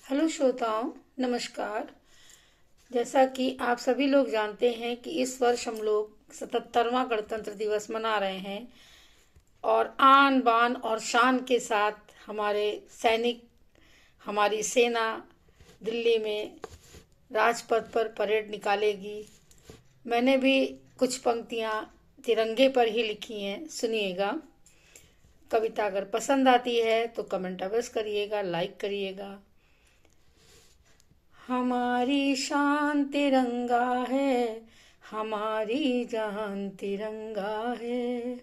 Hello श्रोताओं, नमस्कार। जैसा कि आप सभी लोग जानते हैं कि इस वर्ष हम लोग 77वां गणतंत्र दिवस मना रहे हैं और आन बान और शान के साथ हमारे सैनिक, हमारी सेना दिल्ली में राजपथ पर परेड निकालेगी। मैंने भी कुछ पंक्तियाँ तिरंगे पर ही लिखी हैं, सुनिएगा। कविता अगर पसंद आती है तो कमेंट अवश्य करिएगा, लाइक करिएगा। हमारी शान तिरंगा है, हमारी जान तिरंगा है।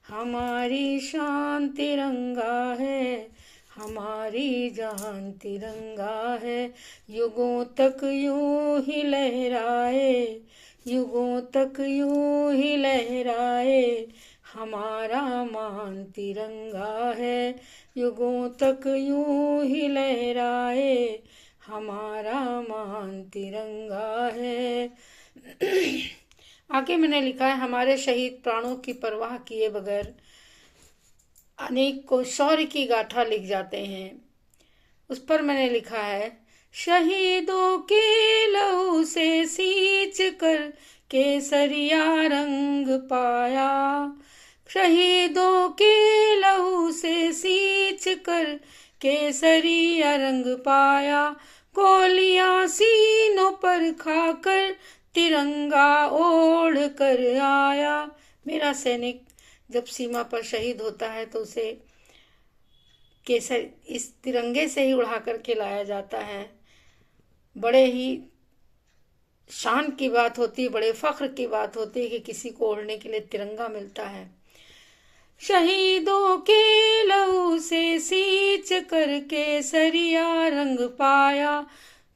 हमारी शान तिरंगा है, हमारी जान तिरंगा है। युगों तक यूं ही लहराए, युगों तक यूं ही लहराए। हमारा मान तिरंगा है, युगों तक यूं ही लहराए। हमारा मान तिरंगा है। आगे मैंने लिखा है, हमारे शहीद प्राणों की परवाह किए बगैर अनेक को शौर्य की गाथा लिख जाते हैं। उस पर मैंने लिखा है, शहीदों के लहू से सींच कर केसरिया रंग पाया। शहीदों के लहू से सींच कर केसरिया रंग पाया। गोलियां सीनों पर खाकर तिरंगा ओढ़ कर आया। मेरा सैनिक जब सीमा पर शहीद होता है तो उसे केसर इस तिरंगे से ही उड़ा करके लाया जाता है। बड़े ही शान की बात होती है, बड़े फख्र की बात होती है कि किसी को ओढ़ने के लिए तिरंगा मिलता है। शहीदों के लहू से सींच कर केसरिया रंग पाया।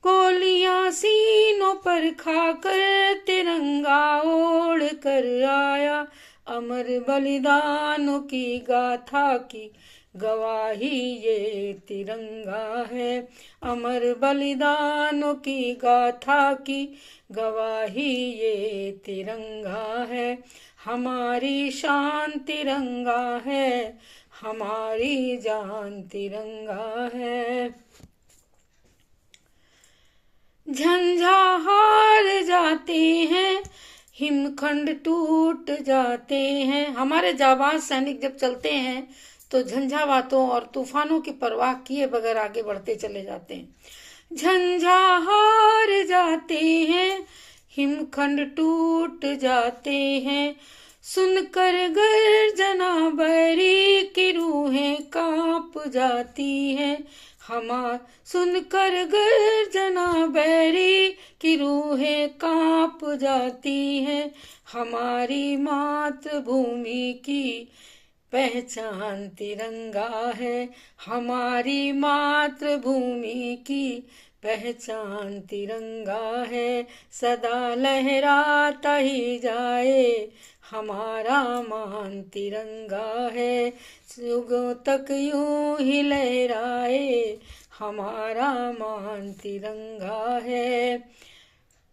गोलियां सीनों पर खाकर तिरंगा ओढ़ कर आया। अमर बलिदानों की गाथा की गवाही ये तिरंगा है। अमर बलिदानों की गाथा की गवाही ये तिरंगा है। हमारी शान तिरंगा है, हमारी जान तिरंगा है। झंझा हार जाते हैं, हिमखंड टूट जाते हैं। हमारे जाबाज सैनिक जब चलते हैं तो झंझावातों और तूफानों की परवाह किए बगैर आगे बढ़ते चले जाते हैं। झंझा हार जाते हैं, हिमखंड टूट जाते हैं। सुनकर गर्जना बैरी की रूहें कांप जाती हैं। सुनकर गर्जना बैरी की रूहें कांप जाती हैं। हमारी मातृभूमि की पहचान तिरंगा है। हमारी मातृभूमि की पहचान तिरंगा है। सदा लहराता ही जाए, हमारा मान तिरंगा है। युगों तक यूं ही लहराए, हमारा मान तिरंगा है।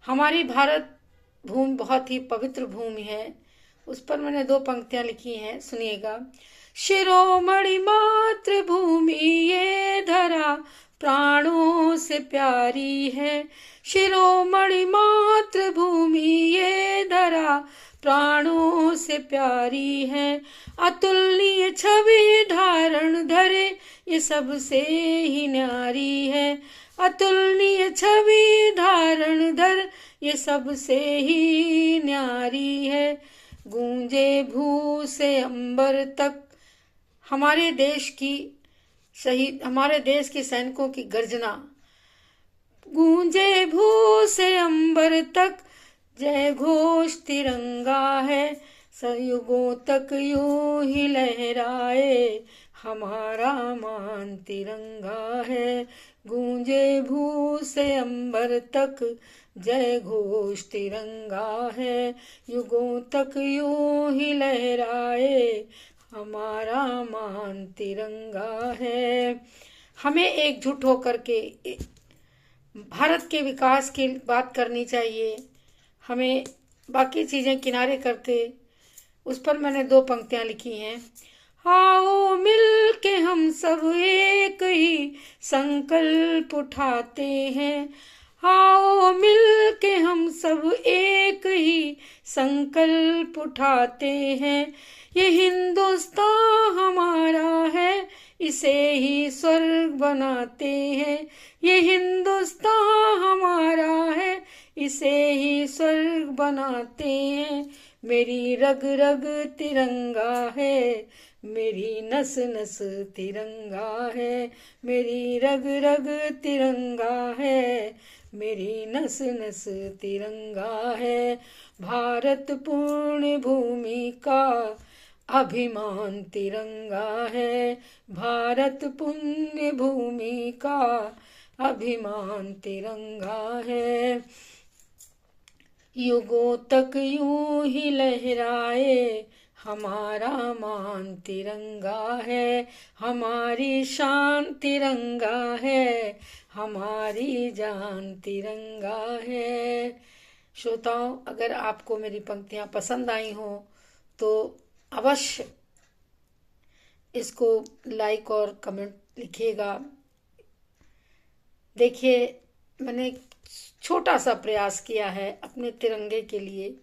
हमारी भारत भूमि बहुत ही पवित्र भूमि है। उस पर मैंने दो पंक्तियां लिखी हैं, सुनिएगा। शिरोमणि मातृभूमि ये धरा प्राणों से प्यारी है। शिरोमणि मातृभूमि ये धरा प्राणों से प्यारी है। अतुलनीय छवि धारण धरे ये सबसे ही न्यारी है। अतुलनीय छवि धारण धर ये सबसे ही न्यारी है। गूंजे भू से अंबर तक हमारे देश के सैनिकों की गर्जना। गूंजे भू से अंबर तक जय घोष तिरंगा है। युगों तक यूं ही लहराए, हमारा मान तिरंगा है। गूंजे भू से अंबर तक जय घोष तिरंगा है। युगों तक यूं ही लहराए, हमारा मान तिरंगा है। हमें एकजुट होकर के भारत के विकास की बात करनी चाहिए। हमें बाकी चीज़ें किनारे करके, उस पर मैंने दो पंक्तियां लिखी हैं। आओ मिल के हम सब एक ही संकल्प उठाते हैं। आओ मिल के हम सब एक ही संकल्प उठाते हैं। ये हिंदुस्तान हमारा है, इसे ही स्वर्ग बनाते हैं। ये हिंदुस्तान हमारा है, इसे ही स्वर्ग बनाते हैं। मेरी रग रग तिरंगा है, मेरी नस नस तिरंगा है। मेरी रग रग तिरंगा है, मेरी नस नस तिरंगा है। भारत पुण्य भूमि का अभिमान तिरंगा है। भारत पुण्य भूमि का अभिमान तिरंगा है। युगों तक यूं ही लहराए हमारा मान तिरंगा है। हमारी शान तिरंगा है, हमारी जान तिरंगा है। श्रोताओं, अगर आपको मेरी पंक्तियां पसंद आई हो तो अवश्य इसको लाइक और कमेंट लिखिएगा। देखिए, मैंने एक छोटा सा प्रयास किया है अपने तिरंगे के लिए।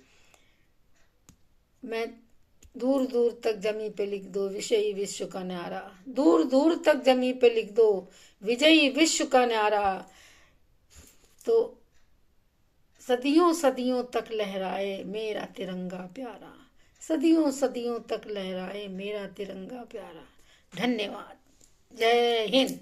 मैं दूर दूर तक जमी पे लिख दो विजयी विश्व का न्यारा, दूर दूर तक जमी पे लिख दो विजयी विश्व का न्यारा। तो सदियों सदियों तक लहराए मेरा तिरंगा प्यारा, सदियों सदियों तक लहराए मेरा तिरंगा प्यारा। धन्यवाद। जय हिंद।